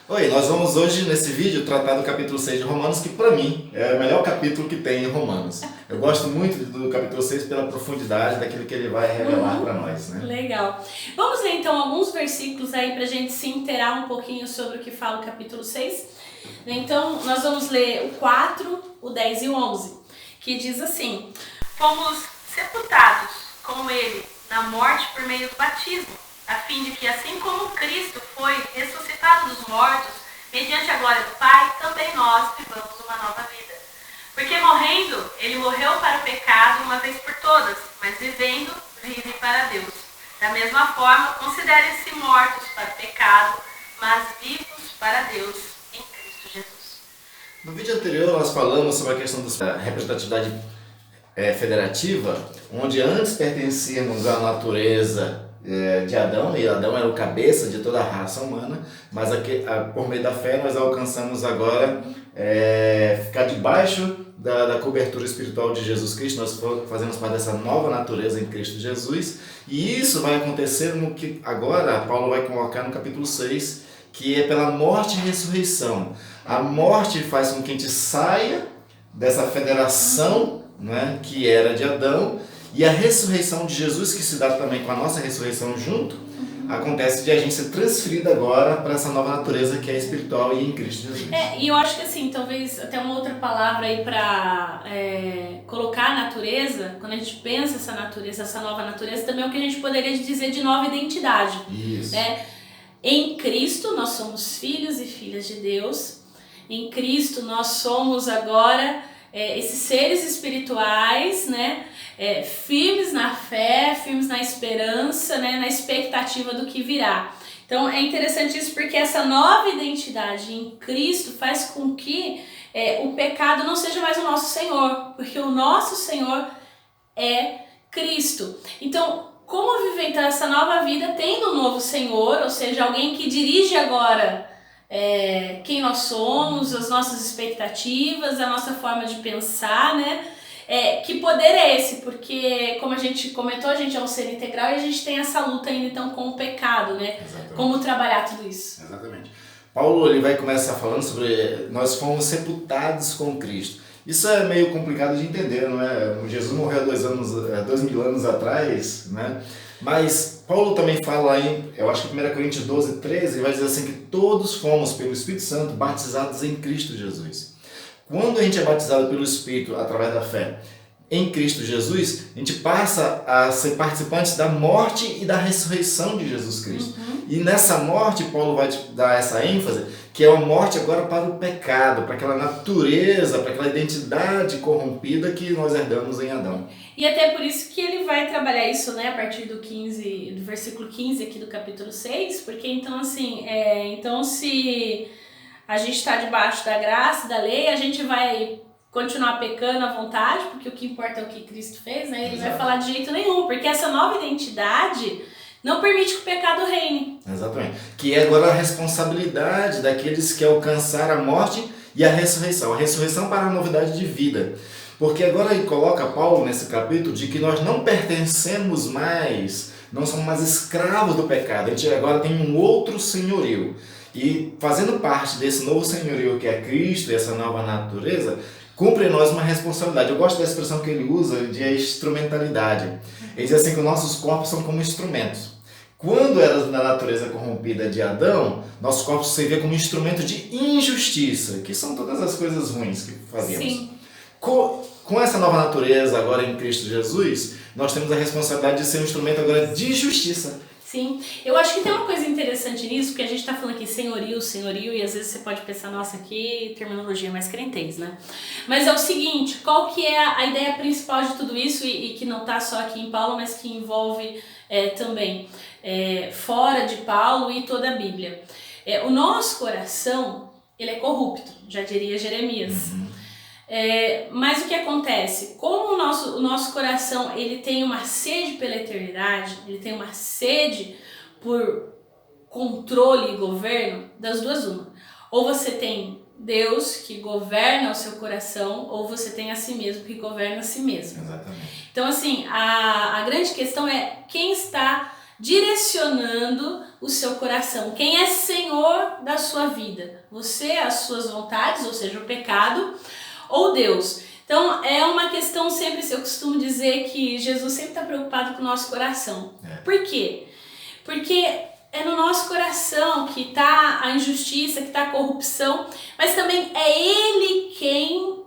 Oi, nós vamos hoje nesse vídeo tratar do capítulo 6 de Romanos, que para mim é o melhor capítulo que tem em Romanos. Eu gosto muito do capítulo 6 pela profundidade daquilo que ele vai revelar para nós, né? Legal. Vamos ler então alguns versículos aí pra gente se inteirar um pouquinho sobre o que fala o capítulo 6. Então, nós vamos ler o 4, o 10 e o 11, que diz assim: Fomos sepultados com ele na morte por meio do batismo, a fim de que, assim como Cristo foi ressuscitado dos mortos, mediante a glória do Pai, também nós vivamos uma nova vida. Porque morrendo, ele morreu para o pecado uma vez por todas, mas vivendo, vive para Deus. Da mesma forma, considerem-se mortos para o pecado, mas vivos para Deus em Cristo Jesus. No vídeo anterior nós falamos sobre a questão da representatividade federativa, onde antes pertencíamos à natureza de Adão, e Adão era o cabeça de toda a raça humana, mas por meio da fé nós alcançamos agora ficar debaixo da cobertura espiritual de Jesus Cristo. Nós fazemos parte dessa nova natureza em Cristo Jesus, e isso vai acontecer no que agora Paulo vai colocar no capítulo 6, que é pela morte e ressurreição. A morte faz com que a gente saia dessa federação, né, que era de Adão, e a ressurreição de Jesus, que se dá também com a nossa ressurreição junto, acontece de a gente ser transferido agora para essa nova natureza que é espiritual e em Cristo Jesus. E eu acho que assim, talvez até uma outra palavra aí para colocar a natureza, quando a gente pensa essa natureza, essa nova natureza, também é o que a gente poderia dizer de nova identidade. Isso. Em Cristo nós somos filhos e filhas de Deus. Em Cristo nós somos agora esses seres espirituais, né? Firmes na fé, firmes na esperança, né? Na expectativa do que virá. Então é interessante isso, porque essa nova identidade em Cristo faz com que o pecado não seja mais o nosso Senhor, porque o nosso Senhor é Cristo. Então, como viver então essa nova vida tendo um novo Senhor, ou seja, alguém que dirige agora quem nós somos, as nossas expectativas, a nossa forma de pensar, né? Que poder é esse? Porque, como a gente comentou, a gente é um ser integral e a gente tem essa luta ainda então com o pecado, né? Exatamente. Como trabalhar tudo isso. Exatamente. Paulo ele vai começar falando sobre nós fomos sepultados com Cristo. Isso é meio complicado de entender, não é? Jesus morreu há 2000 anos atrás, né? Mas Paulo também fala eu acho que 1 Coríntios 12, 13, vai dizer assim que todos fomos pelo Espírito Santo batizados em Cristo Jesus. Quando a gente é batizado pelo Espírito através da fé em Cristo Jesus, a gente passa a ser participantes da morte e da ressurreição de Jesus Cristo. E nessa morte, Paulo vai dar essa ênfase, que é uma morte agora para o pecado, para aquela natureza, para aquela identidade corrompida que nós herdamos em Adão. E até por isso que ele vai trabalhar isso, né, a partir do versículo 15 aqui do capítulo 6, porque então assim, então se a gente está debaixo da graça, da lei, a gente vai continuar pecando à vontade, porque o que importa é o que Cristo fez, né? Ele vai falar de jeito nenhum, porque essa nova identidade não permite que o pecado reine. Exatamente. Que é agora a responsabilidade daqueles que alcançaram a morte e a ressurreição. A ressurreição para a novidade de vida. Porque agora ele coloca Paulo nesse capítulo de que nós não pertencemos mais, não somos mais escravos do pecado. A gente agora tem um outro senhorio. E fazendo parte desse novo senhorio que é Cristo e essa nova natureza, cumpre em nós uma responsabilidade. Eu gosto da expressão que ele usa de instrumentalidade. Ele diz assim que os nossos corpos são como instrumentos. Quando era na natureza corrompida de Adão, nossos corpos serviam como instrumento de injustiça, que são todas as coisas ruins que fazíamos. Sim. Com essa nova natureza agora em Cristo Jesus, nós temos a responsabilidade de ser um instrumento agora de justiça. Sim, eu acho que tem uma coisa interessante nisso, porque a gente tá falando aqui senhorio, e às vezes você pode pensar, nossa, que terminologia mais crentez, né? Mas é o seguinte, qual que é a ideia principal de tudo isso, e que não tá só aqui em Paulo, mas que envolve também fora de Paulo e toda a Bíblia. O nosso coração, ele é corrupto, já diria Jeremias. Mas o que acontece? Como o nosso coração ele tem uma sede pela eternidade, ele tem uma sede por controle e governo, das duas uma. Ou você tem Deus que governa o seu coração, ou você tem a si mesmo que governa a si mesmo. Exatamente. Então assim, a grande questão é quem está direcionando o seu coração. Quem é Senhor da sua vida? Você, as suas vontades, ou seja, o pecado, ou Deus? Então, é uma questão sempre, eu costumo dizer que Jesus sempre está preocupado com o nosso coração. Por quê? Porque é no nosso coração que está a injustiça, que está a corrupção, mas também é Ele quem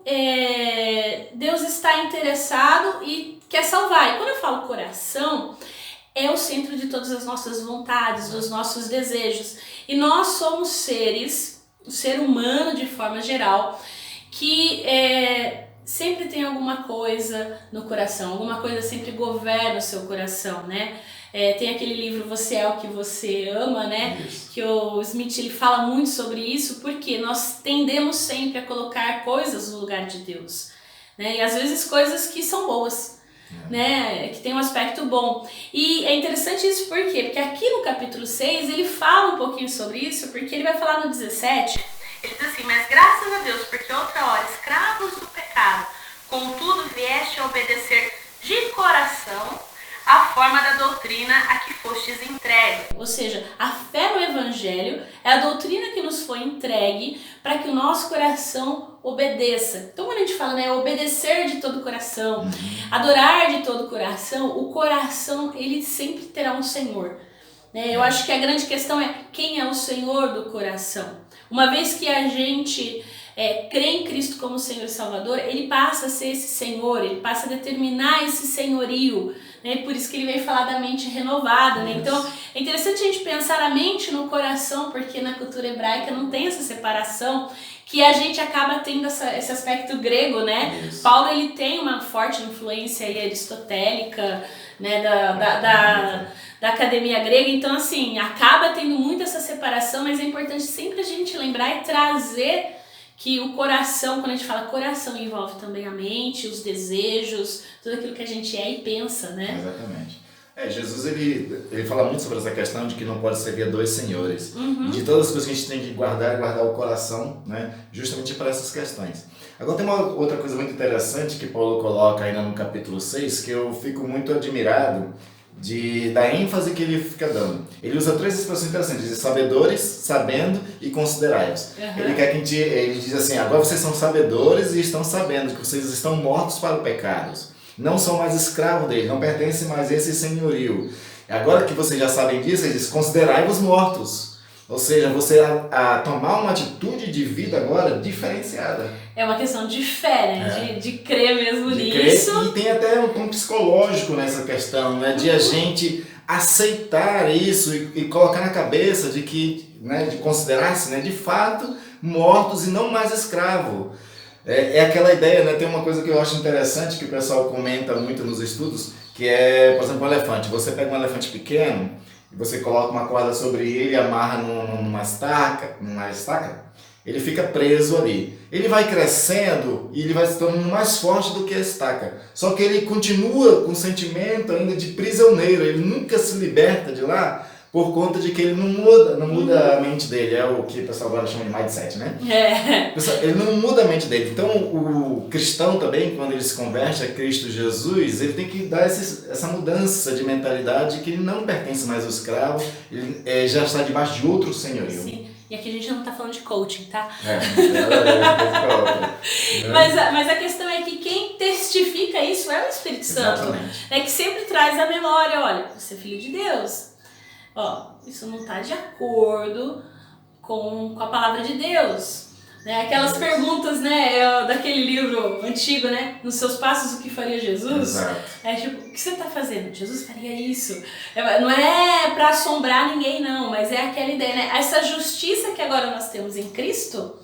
Deus está interessado e quer salvar. E quando eu falo coração, é o centro de todas as nossas vontades, dos nossos desejos. E nós somos seres, o ser humano de forma geral, que sempre tem alguma coisa no coração, alguma coisa sempre governa o seu coração, né? Tem aquele livro Você é o que você ama, né? Isso. Que o Smith ele fala muito sobre isso, porque nós tendemos sempre a colocar coisas no lugar de Deus, né? E às vezes coisas que são boas, né? Que tem um aspecto bom. E é interessante isso por quê? Porque aqui no capítulo 6 ele fala um pouquinho sobre isso, porque ele vai falar no 17, ele diz assim: mas graças a Deus, porque outra hora, escravos do pecado, contudo vieste a obedecer de coração a forma da doutrina a que fostes entregue. Ou seja, a fé no Evangelho é a doutrina que nos foi entregue para que o nosso coração obedeça. Então quando a gente fala, né, obedecer de todo o coração, adorar de todo o coração ele sempre terá um Senhor. Eu acho que a grande questão é quem é o Senhor do coração. Uma vez que a gente crê em Cristo como Senhor e Salvador, ele passa a ser esse Senhor, ele passa a determinar esse senhorio, né? Por isso que ele vem falar da mente renovada, né? Então é interessante a gente pensar a mente no coração, porque na cultura hebraica não tem essa separação, que a gente acaba tendo esse aspecto grego, né? Isso. Paulo ele tem uma forte influência aí aristotélica, né? Da academia grega, então assim, acaba tendo muito essa separação, mas é importante sempre a gente lembrar e trazer que o coração, quando a gente fala coração, envolve também a mente, os desejos, tudo aquilo que a gente é e pensa, né? Exatamente. Jesus ele fala muito sobre essa questão de que não pode servir a dois senhores. De todas as coisas que a gente tem que guardar o coração, né? Justamente para essas questões. Agora tem uma outra coisa muito interessante que Paulo coloca ainda no capítulo 6, que eu fico muito admirado da ênfase que ele fica dando. Ele usa três expressões interessantes: diz sabedores, sabendo e considerai-os. Ele quer que ele diz assim: agora vocês são sabedores e estão sabendo que vocês estão mortos para o pecado, não são mais escravos dele, não pertencem mais a esse senhorio. Agora que vocês já sabem disso, ele diz: considerai-vos mortos. Ou seja, você a tomar uma atitude de vida agora diferenciada. É uma questão de fé, né? De crer mesmo nisso. Crer, e tem até um tom psicológico nessa questão, né? De a gente aceitar isso e colocar na cabeça de que, né, de considerar-se, né, de fato mortos e não mais escravos. É aquela ideia, né? Tem uma coisa que eu acho interessante que o pessoal comenta muito nos estudos, que é, por exemplo, um elefante. Você pega um elefante pequeno e você coloca uma corda sobre ele e amarra numa estaca, ele fica preso ali. Ele vai crescendo e ele vai se tornando mais forte do que a estaca. Só que ele continua com o sentimento ainda de prisioneiro, ele nunca se liberta de lá por conta de que ele não muda a mente dele. É o que o pessoal agora chama de mindset, né? Ele não muda a mente dele. Então o cristão também, quando ele se converte a Cristo Jesus, ele tem que dar essa mudança de mentalidade, que ele não pertence mais ao escravo, ele já está debaixo de outro senhorio. Sim. E aqui a gente não está falando de coaching, tá? É. Mas a questão é que quem testifica isso é o Espírito Santo. Exatamente. Que sempre traz à memória: olha, você é filho de Deus. Isso não está de acordo com a palavra de Deus. Aquelas perguntas, né, daquele livro antigo, né? Nos seus passos, o que faria Jesus? Exato. Tipo, o que você está fazendo? Jesus faria isso. Não é para assombrar ninguém, não, mas é aquela ideia, né? Essa justiça que agora nós temos em Cristo,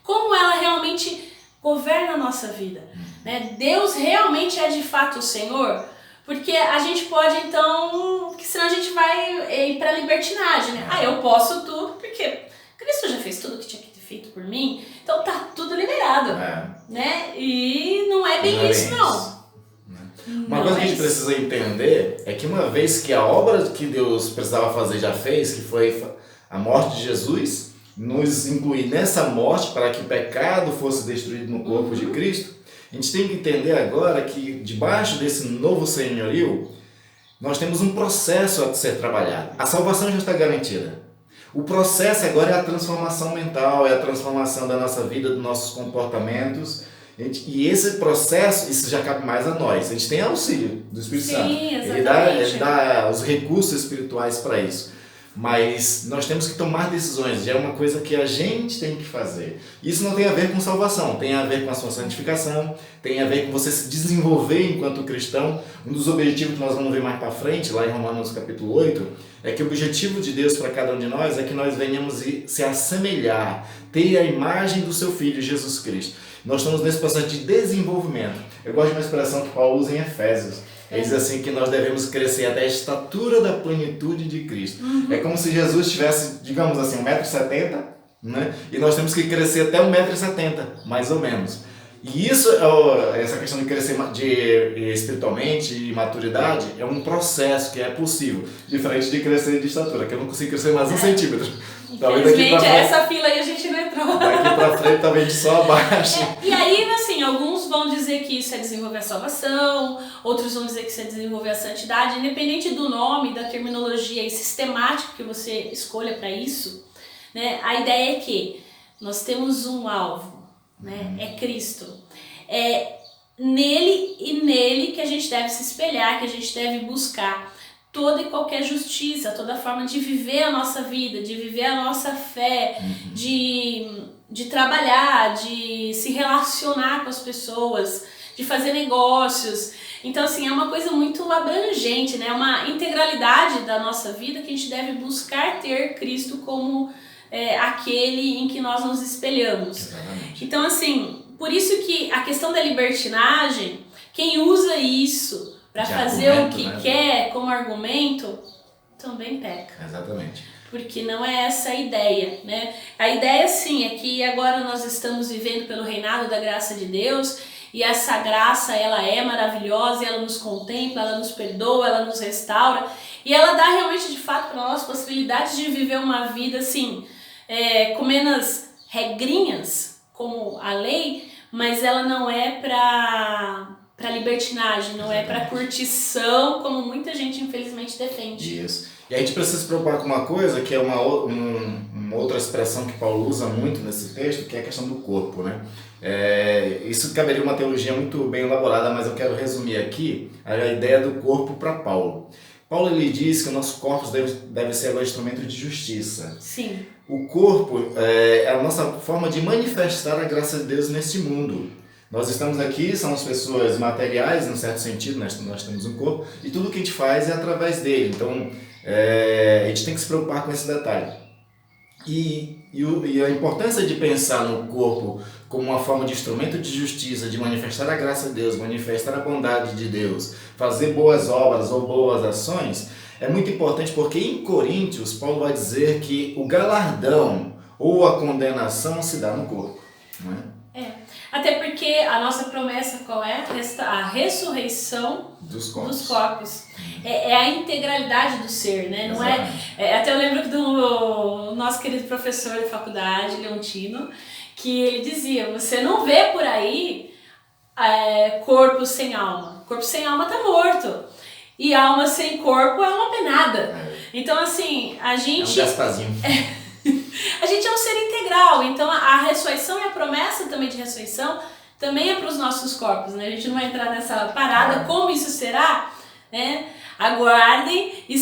como ela realmente governa a nossa vida, né? Deus realmente é de fato o Senhor, porque a gente pode então, porque senão a gente vai ir para a libertinagem, né? Eu posso tudo, porque Cristo já fez tudo o que tinha que ter feito por mim, então tá tudo liberado, né? E não é bem isso, não. Uma coisa que a gente precisa entender é que uma vez que a obra que Deus precisava fazer já fez, que foi a morte de Jesus, nos incluir nessa morte para que o pecado fosse destruído no corpo de Cristo, a gente tem que entender agora que debaixo desse novo senhorio, Nós temos um processo a ser trabalhado. A salvação já está garantida. O processo agora é a transformação mental, é a transformação da nossa vida, dos nossos comportamentos. E esse processo, isso já cabe mais a nós. A gente tem auxílio do Espírito Santo. Ele dá os recursos espirituais para isso. Mas nós temos que tomar decisões, já é uma coisa que a gente tem que fazer. Isso não tem a ver com salvação, tem a ver com a sua santificação, tem a ver com você se desenvolver enquanto cristão. Um dos objetivos que nós vamos ver mais para frente, lá em Romanos capítulo 8, é que o objetivo de Deus para cada um de nós é que nós venhamos se assemelhar, ter a imagem do seu Filho, Jesus Cristo. Nós estamos nesse processo de desenvolvimento. Eu gosto de uma expressão que Paulo usa em Efésios. Ele diz assim que nós devemos crescer até a estatura da plenitude de Cristo. É como se Jesus tivesse, digamos assim, 1,70 m, né? E nós temos que crescer até 1,70 m, mais ou menos. E isso, essa questão de crescer espiritualmente e maturidade, é um processo que é possível. Diferente de crescer de estatura, que eu não consigo crescer mais 1 centímetro. Infelizmente, essa fila aí a gente não entrou. Daqui pra frente, talvez só abaixo. E aí, assim, alguns vão dizer que isso é desenvolver a salvação, outros vão dizer que isso é desenvolver a santidade. Independente do nome, da terminologia e sistemática que você escolha para isso, né, a ideia é que nós temos um alvo, né, é Cristo. É nele e nele que a gente deve se espelhar, que a gente deve buscar toda e qualquer justiça, toda forma de viver a nossa vida, de viver a nossa fé, de trabalhar, de se relacionar com as pessoas, de fazer negócios. Então, assim, é uma coisa muito abrangente, né? Uma integralidade da nossa vida que a gente deve buscar ter Cristo como aquele em que nós nos espelhamos. Exatamente. Então, assim, por isso que a questão da libertinagem, quem usa isso para fazer o que quer como argumento, também peca. Exatamente. Porque não é essa a ideia, né? A ideia, sim, é que agora nós estamos vivendo pelo reinado da graça de Deus, e essa graça, ela é maravilhosa, ela nos contempla, ela nos perdoa, ela nos restaura, e ela dá realmente, de fato, para nós possibilidades de viver uma vida, assim, com menos regrinhas, como a lei, mas ela não é para libertinagem, não é para curtição, como muita gente infelizmente defende. Isso. E a gente precisa se preocupar com uma coisa, que é uma outra expressão que Paulo usa muito nesse texto, que é a questão do corpo, né? Isso caberia uma teologia muito bem elaborada, mas eu quero resumir aqui a ideia do corpo para Paulo. Paulo ele diz que o nosso corpo deve ser agora instrumento de justiça. Sim. O corpo é a nossa forma de manifestar a graça de Deus neste mundo. Nós estamos aqui, somos pessoas materiais, num certo sentido, nós temos um corpo, e tudo que a gente faz é através dele. Então, a gente tem que se preocupar com esse detalhe. E a importância de pensar no corpo como uma forma de instrumento de justiça, de manifestar a graça de Deus, manifestar a bondade de Deus, fazer boas obras ou boas ações, é muito importante porque em Coríntios, Paulo vai dizer que o galardão ou a condenação se dá no corpo, não é? Até porque a nossa promessa qual é? A ressurreição dos corpos. É a integralidade do ser, né? Não até eu lembro do nosso querido professor da faculdade, Leontino, que ele dizia, você não vê por aí corpo sem alma. Corpo sem alma tá morto. E alma sem corpo é uma penada. Então, assim, a gente... É um Gasparzinho. A gente é um ser integral, então a ressurreição e a promessa também de ressurreição também é para os nossos corpos, né? A gente não vai entrar nessa parada, como isso será, né? Aguardem e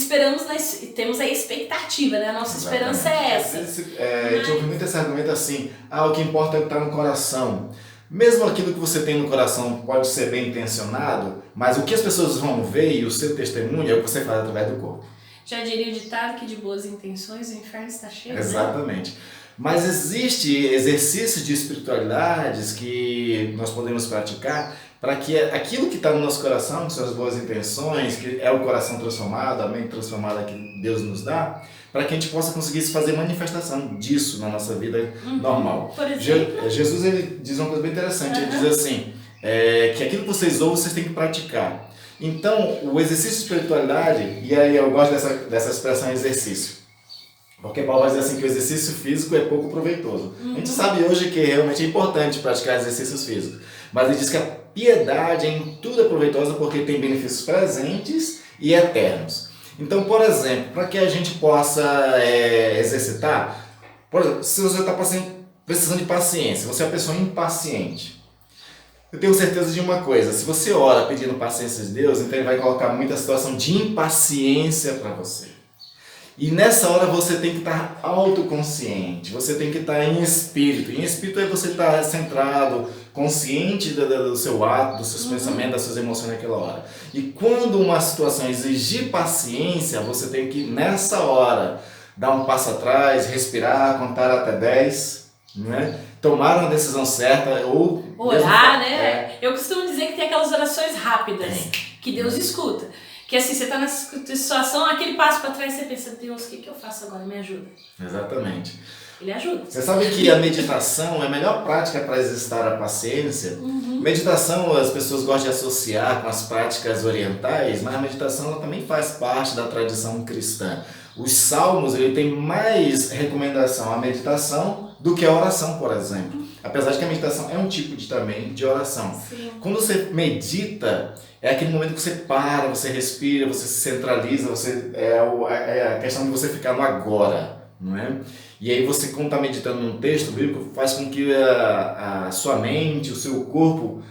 temos a expectativa, né? A nossa esperança é essa. A gente ouve muito esse argumento assim, o que importa é o que está no coração. Mesmo aquilo que você tem no coração pode ser bem intencionado, mas o que as pessoas vão ver e o seu testemunho é o que você faz através do corpo. Já diria o ditado que de boas intenções o inferno está cheio, Exatamente. Né? Mas existe exercícios de espiritualidades que nós podemos praticar para que aquilo que está no nosso coração, que são as boas intenções, que é o coração transformado, a mente transformada que Deus nos dá, para que a gente possa conseguir fazer manifestação disso na nossa vida normal. Por exemplo? Jesus ele diz uma coisa bem interessante, ele diz assim, que aquilo que vocês ouvem, vocês têm que praticar. Então, o exercício de espiritualidade, e aí eu gosto dessa expressão exercício, porque Paulo vai dizer assim que o exercício físico é pouco proveitoso. A gente sabe hoje que realmente é importante praticar exercícios físicos, mas ele diz que a piedade em tudo é proveitosa porque tem benefícios presentes e eternos. Então, por exemplo, para que a gente possa exercitar, por exemplo, se você está precisando de paciência, você é uma pessoa impaciente, eu tenho certeza de uma coisa, se você ora pedindo paciência de Deus, então Ele vai colocar muita situação de impaciência para você. E nessa hora você tem que estar autoconsciente, você tem que estar em espírito. Em espírito é você estar centrado, consciente do seu ato, dos seus pensamentos, das suas emoções naquela hora. E quando uma situação exigir paciência, você tem que, nessa hora, dar um passo atrás, respirar, contar até 10, né? Tomar uma decisão certa ou... Orar, né? Eu costumo dizer que tem aquelas orações rápidas que Deus escuta. Que assim, você tá nessa situação, aquele passo para trás, você pensa, Deus, o que eu faço agora? Me ajuda. Exatamente. Ele ajuda. Você sabe que a meditação é a melhor prática para exercitar a paciência? Meditação as pessoas gostam de associar com as práticas orientais, mas a meditação ela também faz parte da tradição cristã. Os salmos ele tem mais recomendação à meditação do que a oração, por exemplo. Apesar de que a meditação é um tipo também de oração. Sim. Quando você medita, é aquele momento que você para, você respira, você se centraliza, é a questão de você ficar no agora, não é? E aí você, quando está meditando num texto bíblico, faz com que a sua mente, o seu corpo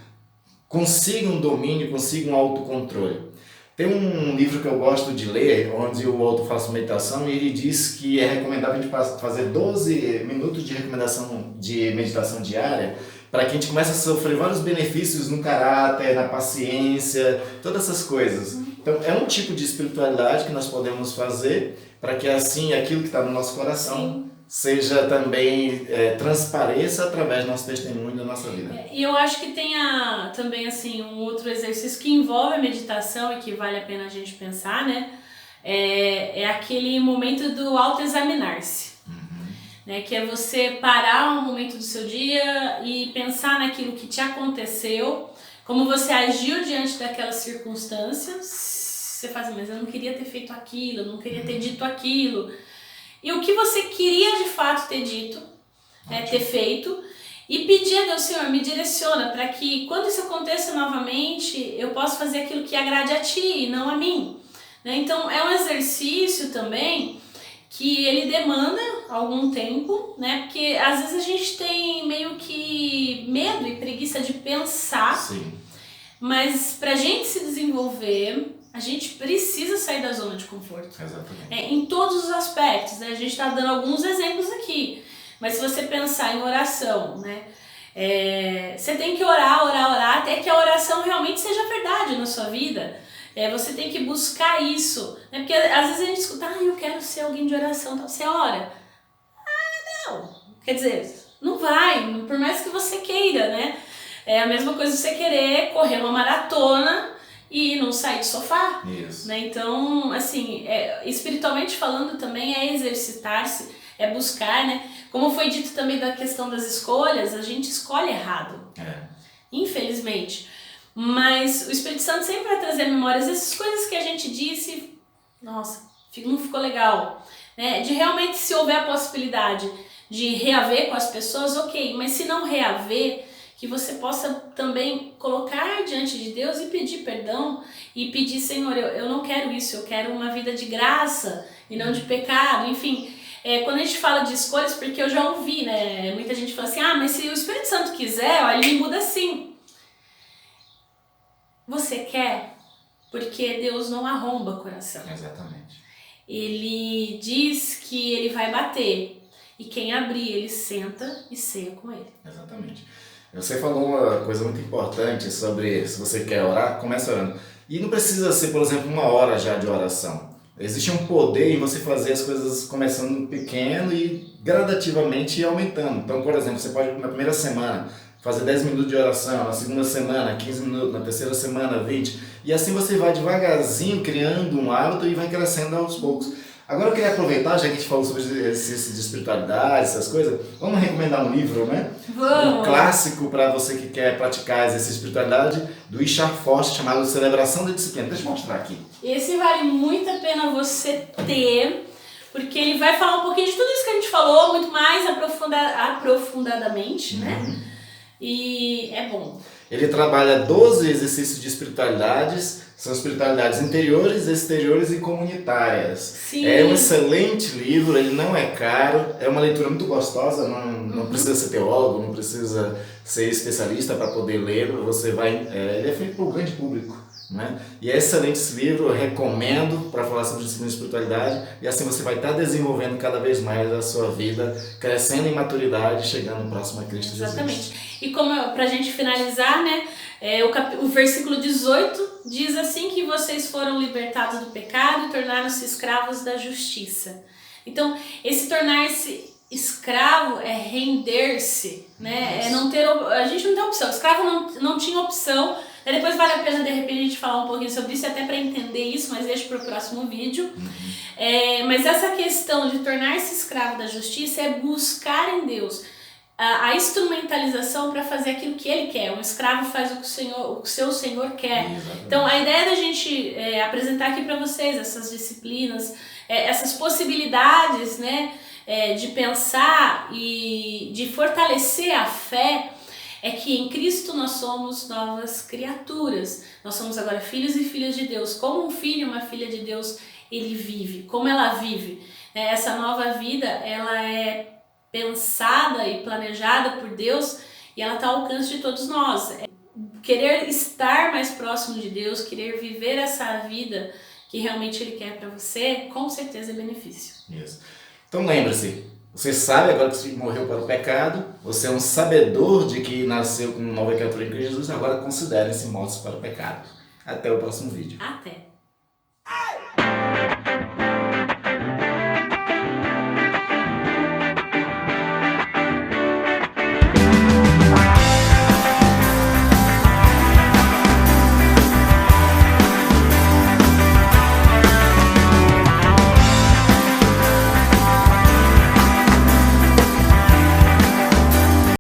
consiga um domínio, consiga um autocontrole. Tem um livro que eu gosto de ler, onde o autor fala sobre meditação, e ele diz que é recomendável a gente fazer 12 minutos de meditação diária, para que a gente comece a sofrer vários benefícios no caráter, na paciência, todas essas coisas. Então é um tipo de espiritualidade que nós podemos fazer, para que assim aquilo que está no nosso coração seja também transpareça através do nosso testemunho da nossa vida. E eu acho que tem também assim, um outro exercício que envolve a meditação e que vale a pena a gente pensar, né? É aquele momento do autoexaminar-se. Né? Que é você parar um momento do seu dia e pensar naquilo que te aconteceu, como você agiu diante daquelas circunstâncias. Você faz, mas eu não queria ter feito aquilo, eu não queria ter dito aquilo. E o que você queria de fato ter dito, ter feito, e pedir a Deus, Senhor, me direciona para que quando isso aconteça novamente, eu possa fazer aquilo que agrade a Ti e não a mim. Né? Então é um exercício também que ele demanda algum tempo, né? Porque às vezes a gente tem meio que medo e preguiça de pensar. Sim. Mas pra gente se desenvolver, a gente precisa sair da zona de conforto. Exatamente. Em todos os aspectos, né? A gente está dando alguns exemplos aqui. Mas se você pensar em oração, né? Você tem que orar, até que a oração realmente seja verdade na sua vida. Você tem que buscar isso. Né? Porque às vezes a gente escuta, eu quero ser alguém de oração. Então, você ora. Não. Quer dizer, não vai, por mais que você queira, né? É a mesma coisa você querer correr uma maratona e não sair do sofá. Isso. Né? Então, assim, espiritualmente falando também é exercitar-se, é buscar, né? Como foi dito também da questão das escolhas, a gente escolhe errado. Infelizmente. Mas o Espírito Santo sempre vai trazer memórias dessas coisas que a gente disse, nossa, não ficou legal. Né? De realmente, se houver a possibilidade de reaver com as pessoas, ok, mas se não reaver, que você possa também colocar diante de Deus e pedir perdão e pedir, Senhor, eu não quero isso, eu quero uma vida de graça e não de pecado, enfim. Quando a gente fala de escolhas, porque eu já ouvi, né, muita gente fala assim, mas se o Espírito Santo quiser, ele muda sim. Você quer? Porque Deus não arromba coração. Exatamente. Ele diz que ele vai bater e quem abrir, ele senta e ceia com ele. Exatamente. Você falou uma coisa muito importante sobre se você quer orar, começa orando. E não precisa ser, por exemplo, 1 hora já de oração. Existe um poder em você fazer as coisas começando pequeno e gradativamente aumentando. Então, por exemplo, você pode na primeira semana fazer 10 minutos de oração, na segunda semana 15 minutos, na terceira semana 20. E assim você vai devagarzinho criando um hábito e vai crescendo aos poucos. Agora eu queria aproveitar, já que a gente falou sobre exercício de espiritualidade, essas coisas, vamos recomendar um livro, né? Vamos! Um clássico para você que quer praticar exercício de espiritualidade, do Richard Foster, chamado Celebração da Disciplina. Deixa eu mostrar aqui. Esse vale muito a pena você ter, porque ele vai falar um pouquinho de tudo isso que a gente falou, muito mais aprofundadamente, né? e é bom. Ele trabalha 12 exercícios de espiritualidades, são espiritualidades interiores, exteriores e comunitárias. Sim. É um excelente livro, ele não é caro, é uma leitura muito gostosa, não precisa ser teólogo, não precisa ser especialista para poder ler, ele é feito para o grande público. Né? E é excelente esse livro, eu recomendo para falar sobre disciplina e espiritualidade, e assim você vai estar desenvolvendo cada vez mais a sua vida, crescendo em maturidade, chegando próximo a Cristo Jesus. Exatamente. E como para a gente finalizar, né, o versículo 18 diz assim que vocês foram libertados do pecado e tornaram-se escravos da justiça. Então, esse tornar-se escravo é render-se, né? É não ter, a gente não tem opção, escravo não tinha opção. Depois vale a pena de repente a gente falar um pouquinho sobre isso, até para entender isso, mas deixa para o próximo vídeo. Mas essa questão de tornar-se escravo da justiça é buscar em Deus a instrumentalização para fazer aquilo que ele quer. Um escravo faz o que o seu senhor quer. Exatamente. Então a ideia da gente apresentar aqui para vocês essas disciplinas, essas possibilidades, né, de pensar e de fortalecer a fé, é que em Cristo nós somos novas criaturas. Nós somos agora filhos e filhas de Deus. Como um filho e uma filha de Deus, ele vive. Como ela vive. Essa nova vida, ela é pensada e planejada por Deus e ela está ao alcance de todos nós. Querer estar mais próximo de Deus, querer viver essa vida que realmente Ele quer para você, com certeza é benefício. Isso. Então lembre-se, você sabe agora que você morreu para o pecado, você é um sabedor de que nasceu como nova criatura em Cristo Jesus, agora considere-se mortos para o pecado. Até o próximo vídeo. Até!